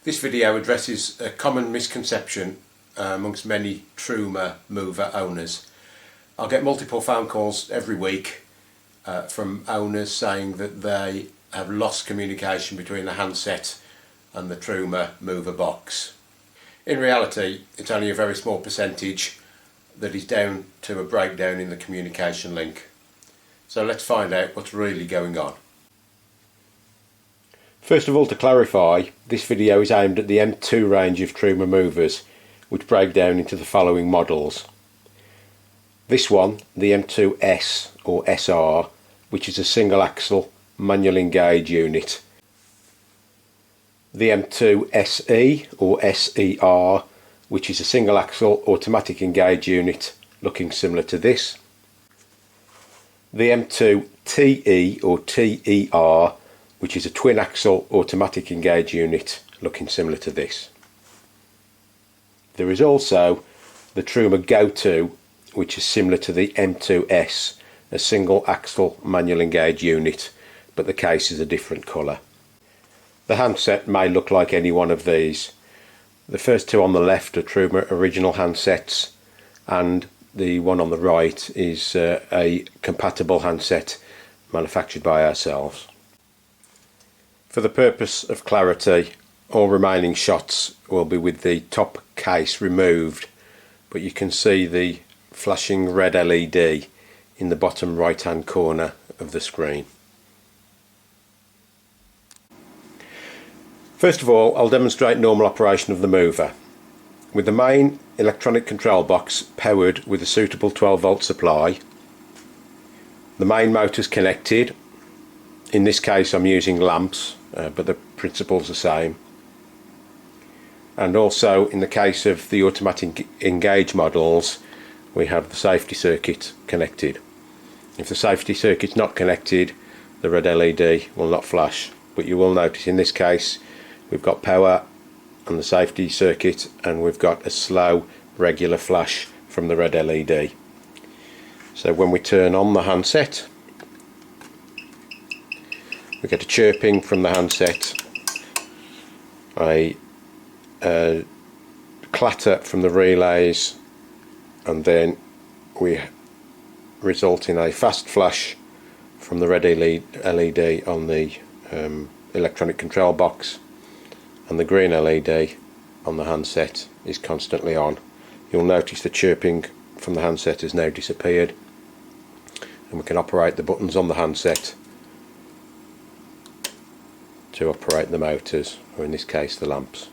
This video addresses a common misconception amongst many Truma mover owners. I'll get multiple phone calls every week from owners saying that they have lost communication between the handset and the Truma mover box. In reality, it's only a very small percentage that is down to a breakdown in the communication link. So let's find out what's really going on. First of all, to clarify, this video is aimed at the M2 range of Truma movers, which break down into the following models. This one, the M2S or SR, which is a single axle manual engage unit. The M2 SE or SER, which is a single axle automatic engage unit looking similar to this. The M2 TE or TER, which is a twin axle automatic engage unit looking similar to this. There is also the Truma Go-To, which is similar to the M2S, a single axle manual engage unit, but the case is a different colour. The handset may look like any one of these. The first two on the left are Truma original handsets, and the one on the right is a compatible handset manufactured by ourselves. For the purpose of clarity, all remaining shots will be with the top case removed, but you can see the flashing red LED in the bottom right hand corner of the screen. First of all, I'll demonstrate normal operation of the mover. With the main electronic control box powered with a suitable 12 volt supply, the main motor is connected. In this case I'm using lamps, but the principle's the same. And also in the case of the automatic engage models, we have the safety circuit connected. If the safety circuit's not connected, the red LED will not flash, but you will notice in this case we've got power on the safety circuit and we've got a slow regular flash from the red LED. So when we turn on the handset, we get a chirping from the handset, a clatter from the relays, and then we result in a fast flash from the red LED on the electronic control box, and the green LED on the handset is constantly on. You'll notice the chirping from the handset has now disappeared, and we can operate the buttons on the handset to operate the motors, or in this case the lamps.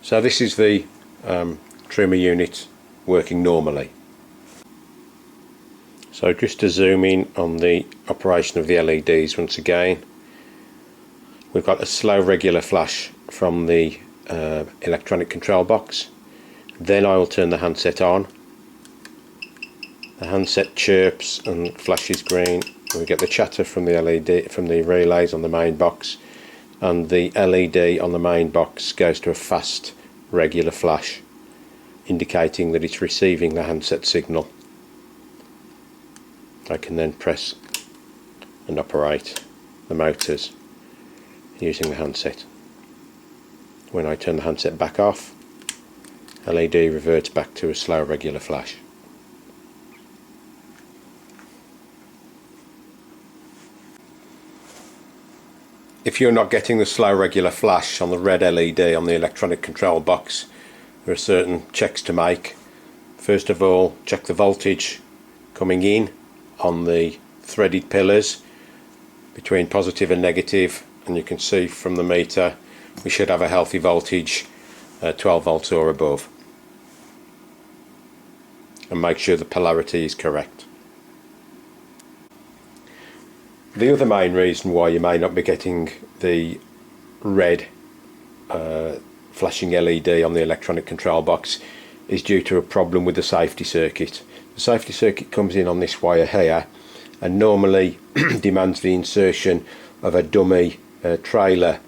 So this is the Truma unit working normally. So just to zoom in on the operation of the LEDs once again, we've got a slow regular flash from the electronic control box. Then I will turn the handset on. The handset chirps and flashes green. We get the chatter from the LED, from the relays on the main box, and the LED on the main box goes to a fast regular flash, indicating that it's receiving the handset signal. I can then press and operate the motors using the handset. When I turn the handset back off, LED reverts back to a slow regular flash. If you're not getting the slow regular flash on the red LED on the electronic control box, there are certain checks to make. First of all, check the voltage coming in on the threaded pillars between positive and negative, and you can see from the meter we should have a healthy voltage, 12 volts or above, and make sure the polarity is correct. The other main reason why you may not be getting the red flashing LED on the electronic control box is due to a problem with the safety circuit. The safety circuit comes in on this wire here and normally demands the insertion of a dummy trailer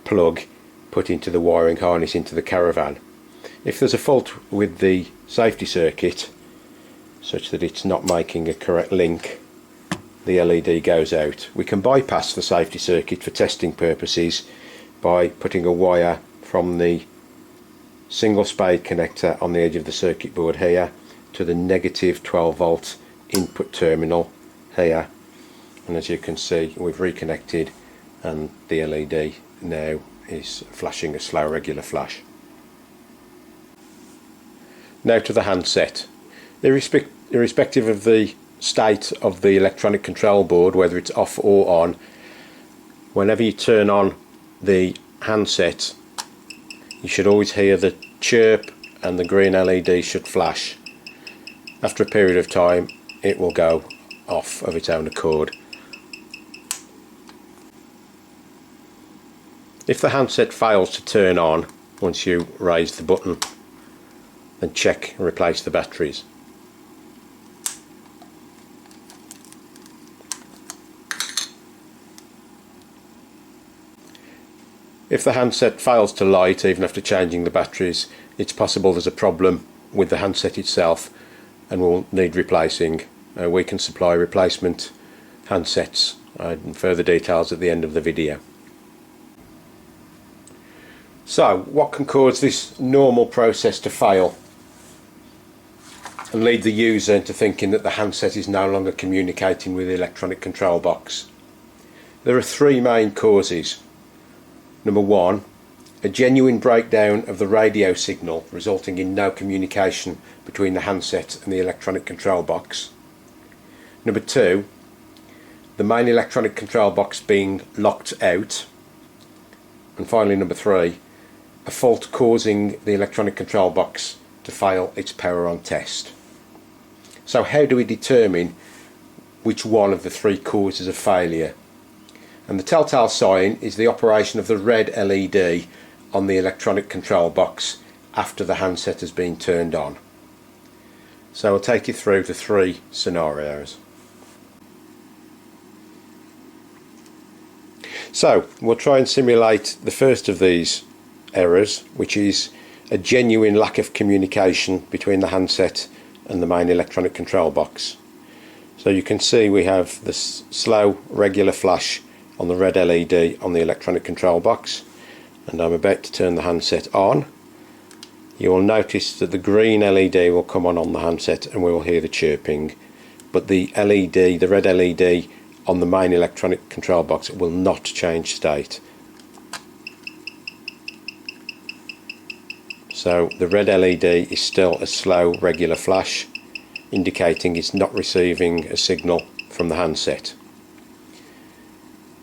plug put into the wiring harness into the Caravan. If there's a fault with the safety circuit such that it's not making a correct link, the LED goes out. We can bypass the safety circuit for testing purposes by putting a wire from the single spade connector on the edge of the circuit board here to the negative 12 volt input terminal here, and as you can see we've reconnected and the LED now is flashing a slow regular flash. Now to the handset. Irrespective of the state of the electronic control board, whether it's off or on, whenever you turn on the handset you should always hear the chirp and the green LED should flash. After a period of time it will go off of its own accord. If the handset fails to turn on once you raise the button, then check and replace the batteries. If the handset fails to light even after changing the batteries, it's possible there's a problem with the handset itself and will need replacing. We can supply replacement handsets and further details at the end of the video. So what can cause this normal process to fail and lead the user into thinking that the handset is no longer communicating with the electronic control box? There are three main causes. Number one, a genuine breakdown of the radio signal resulting in no communication between the handset and the electronic control box. Number two, the main electronic control box being locked out. And finally, number three, a fault causing the electronic control box to fail its power on test. So how do we determine which one of the three causes of failure? And the telltale sign is the operation of the red LED on the electronic control box after the handset has been turned on. So I'll take you through the three scenarios. So we'll try and simulate the first of these errors, which is a genuine lack of communication between the handset and the main electronic control box. So you can see we have this slow regular flash on the red LED on the electronic control box, and I'm about to turn the handset on. You will notice that the green LED will come on the handset and we will hear the chirping, but the red LED on the main electronic control box will not change state. So the red LED is still a slow regular flash, indicating it's not receiving a signal from the handset.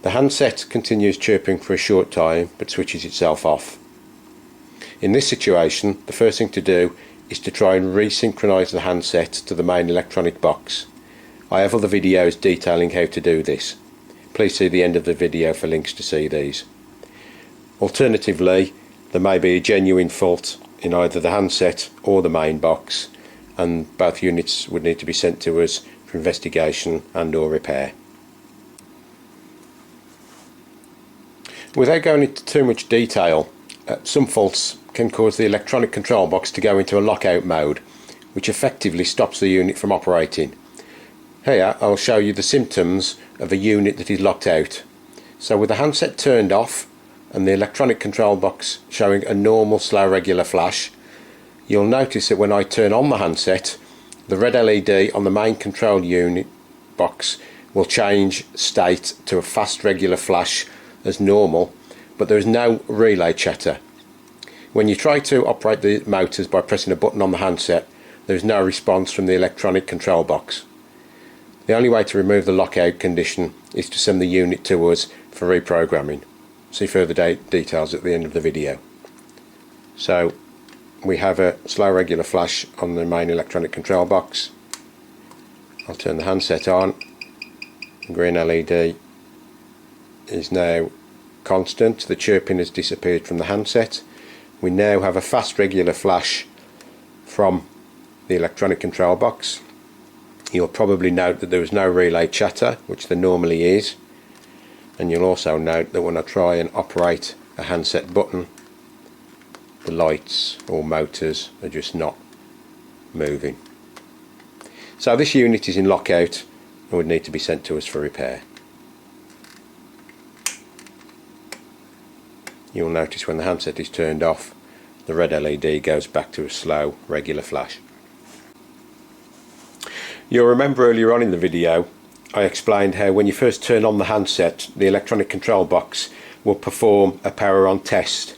The handset continues chirping for a short time but switches itself off. In this situation, the first thing to do is to try and resynchronize the handset to the main electronic box. I have other videos detailing how to do this. Please see the end of the video for links to see these. Alternatively, there may be a genuine fault in either the handset or the main box, and both units would need to be sent to us for investigation and or repair. Without going into too much detail, some faults can cause the electronic control box to go into a lockout mode, which effectively stops the unit from operating. Here I'll show you the symptoms of a unit that is locked out. So with the handset turned off and the electronic control box showing a normal slow regular flash, you'll notice that when I turn on the handset, the red LED on the main control unit box will change state to a fast regular flash as normal, but there is no relay chatter. When you try to operate the motors by pressing a button on the handset, there is no response from the electronic control box. The only way to remove the lockout condition is to send the unit to us for reprogramming. See further details at the end of the video. So we have a slow regular flash on the main electronic control box. I'll turn the handset on. The green LED is now constant. The chirping has disappeared from the handset. We now have a fast regular flash from the electronic control box. You'll probably note that there was no relay chatter, which there normally is, and you'll also note that when I try and operate a handset button, the lights or motors are just not moving. So this unit is in lockout and would need to be sent to us for repair. you'll notice when the handset is turned off, the red LED goes back to a slow, regular flash. You'll remember earlier on in the video I explained how when you first turn on the handset, the electronic control box will perform a power on test,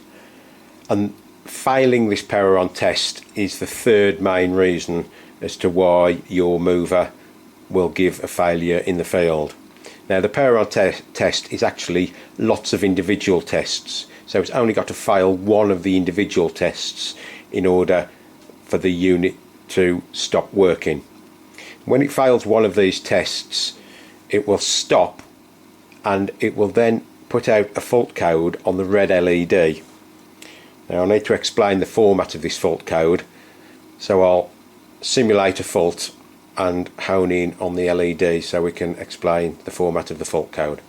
and failing this power on test is the third main reason as to why your mover will give a failure in the field. Now the power on test is actually lots of individual tests, so it's only got to fail one of the individual tests in order for the unit to stop working. When it fails one of these tests, it will stop and it will then put out a fault code on the red LED. Now I need to explain the format of this fault code, so I'll simulate a fault and hone in on the LED so we can explain the format of the fault code.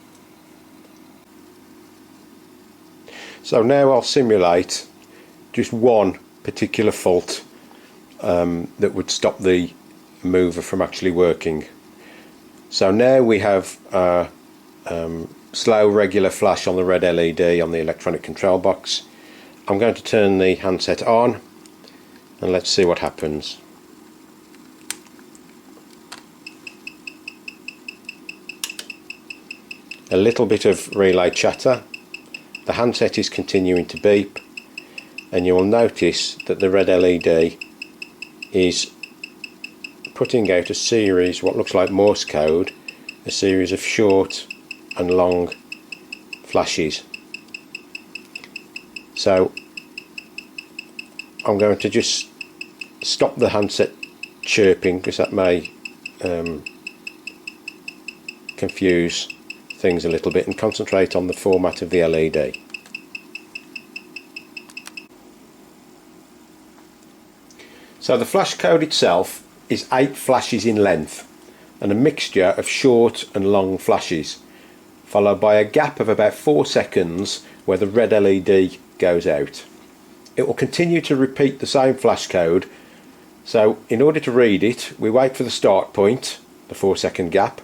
So now I'll simulate just one particular fault that would stop the mover from actually working. So now we have a slow regular flash on the red LED on the electronic control box. I'm going to turn the handset on and let's see what happens. A little bit of relay chatter, the handset is continuing to beep, and you will notice that the red LED is putting out a series, what looks like Morse code, a series of short and long flashes. So I'm going to just stop the handset chirping because that may confuse things a little bit, and concentrate on the format of the LED. So the flash code itself is 8 flashes in length and a mixture of short and long flashes, followed by a gap of about 4 seconds where the red LED goes out. It will continue to repeat the same flash code, so in order to read it we wait for the start point, the 4-second gap,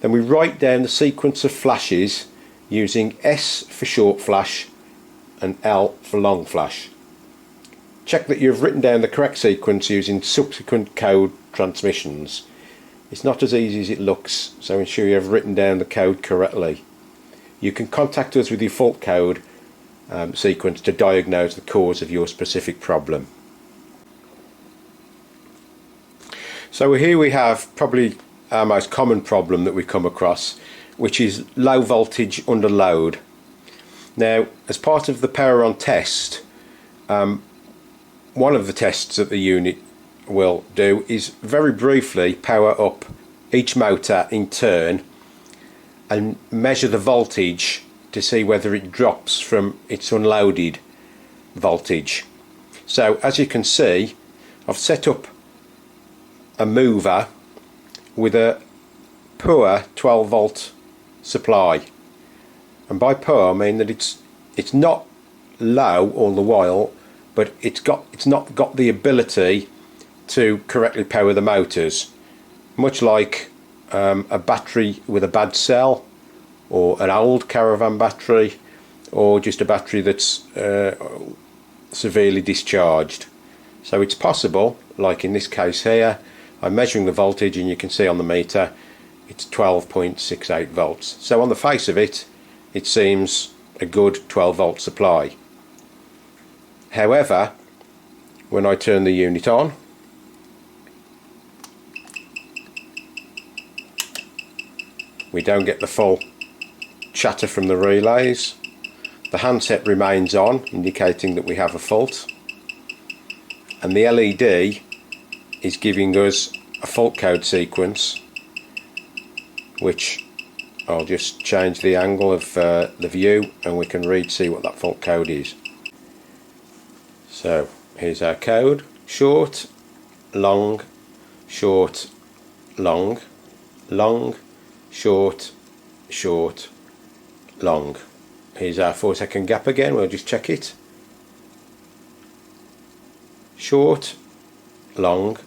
then we write down the sequence of flashes using S for short flash and L for long flash. Check that you've written down the correct sequence using subsequent code transmissions. It's not as easy as it looks, so ensure you have written down the code correctly. You can contact us with your fault code sequence to diagnose the cause of your specific problem. So here we have probably our most common problem that we come across, which is low voltage under load. Now, as part of the power on test, one of the tests that the unit will do is very briefly power up each motor in turn and measure the voltage to see whether it drops from its unloaded voltage. So as you can see, I've set up a mover with a poor 12 volt supply, and by poor I mean that it's not low all the while, but it's not got the ability to correctly power the motors, much like a battery with a bad cell, or an old Caravan battery, or just a battery that's severely discharged. So it's possible, like in this case here, I'm measuring the voltage and you can see on the meter it's 12.68 volts. So on the face of it, it seems a good 12 volt supply. However, when I turn the unit on, we don't get the full chatter from the relays. The handset remains on, indicating that we have a fault, and the LED is giving us a fault code sequence, which I'll just change the angle of the view and we can see what that fault code is. So here's our code: short, long, short, long, long, short, short, long. Here's our 4-second gap again, we'll just check it. Short, long,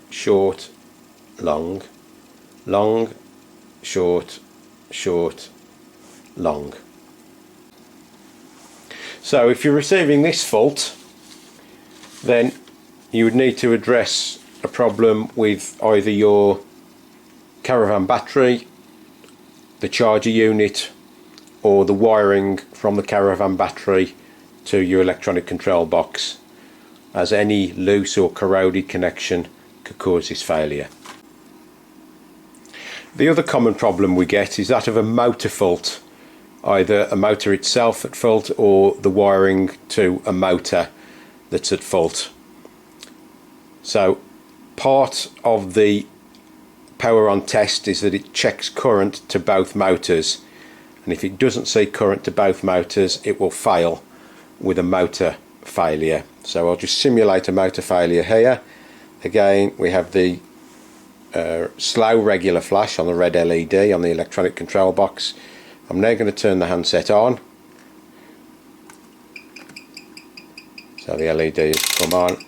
short, long, long, short, short, long. So if you're receiving this fault, then you would need to address a problem with either your Caravan battery, the charger unit, or the wiring from the Caravan battery to your electronic control box, as any loose or corroded connection could cause this failure. The other common problem we get is that of a motor fault, either a motor itself at fault or the wiring to a motor that's at fault. So part of the power on test is that it checks current to both motors, and if it doesn't see current to both motors, it will fail with a motor failure. So I'll just simulate a motor failure here. Again, we have the slow regular flash on the red LED on the electronic control box. I'm now going to turn the handset on. So the LED has come on.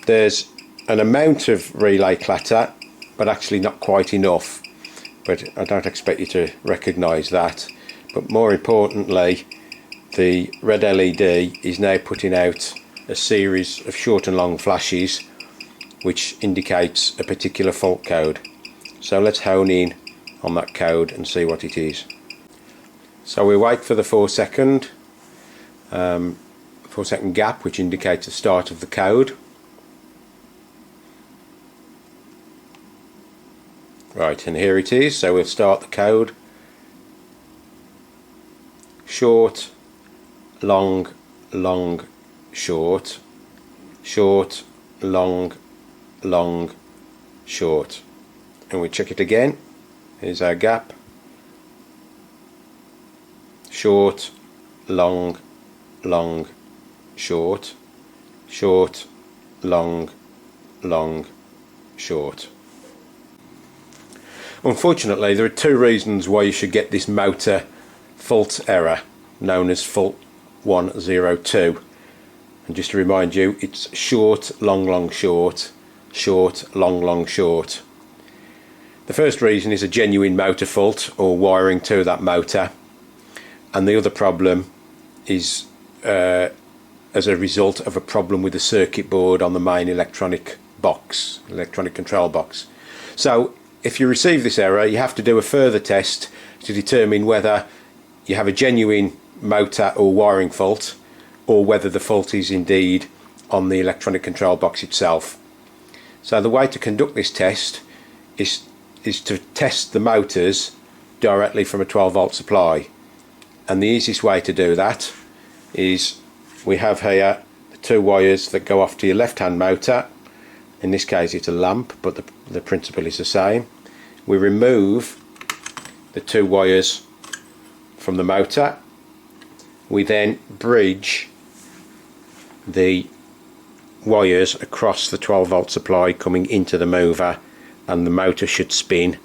There's an amount of relay clatter, but actually not quite enough. But I don't expect you to recognise that. But more importantly, the red LED is now putting out a series of short and long flashes which indicates a particular fault code. So let's hone in on that code and see what it is. So we wait for the 4-second gap, which indicates the start of the code. Right, and here it is. So we'll start the code. Short, long, long, short, short, long, long, short, and we check it again. Here's our gap. Short, long, long, short, short, long, long, short. Unfortunately, there are two reasons why you should get this motor fault error, known as fault 102. And just to remind you, it's short, long, long, short, short, long, long, short. The first reason is a genuine motor fault or wiring to that motor, and the other problem is as a result of a problem with the circuit board on the main electronic control box. So if you receive this error, you have to do a further test to determine whether you have a genuine motor or wiring fault, or whether the fault is indeed on the electronic control box itself. So the way to conduct this test is to test the motors directly from a 12-volt supply, and the easiest way to do that is we have here the two wires that go off to your left hand motor. In this case it's a lamp, but the principle is the same. We remove the two wires from the motor. We then bridge the wires across the 12-volt supply coming into the mover, and the motor should spin,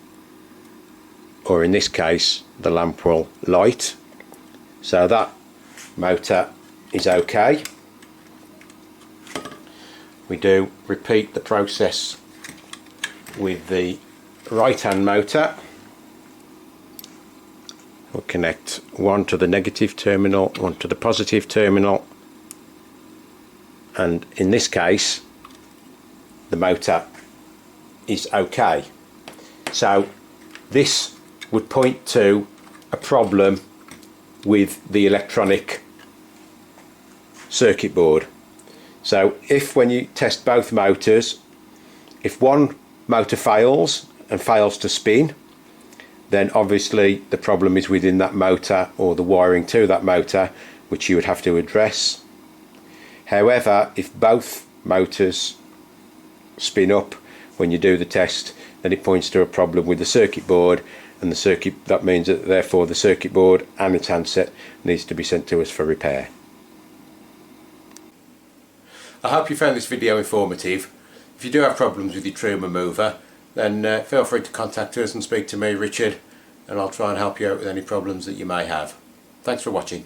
or in this case the lamp will light. So that motor is okay. We do repeat the process with the right hand motor. We'll connect one to the negative terminal, one to the positive terminal, and in this case the motor is okay. So this would point to a problem with the electronic circuit board. So if, when you test both motors, if one motor fails and fails to spin, then obviously the problem is within that motor or the wiring to that motor, which you would have to address. However, if both motors spin up when you do the test, then it points to a problem with the circuit board, and that means that therefore the circuit board and its handset needs to be sent to us for repair. I hope you found this video informative. If you do have problems with your Truma mover, then feel free to contact us and speak to me, Richard, and I'll try and help you out with any problems that you may have. Thanks for watching.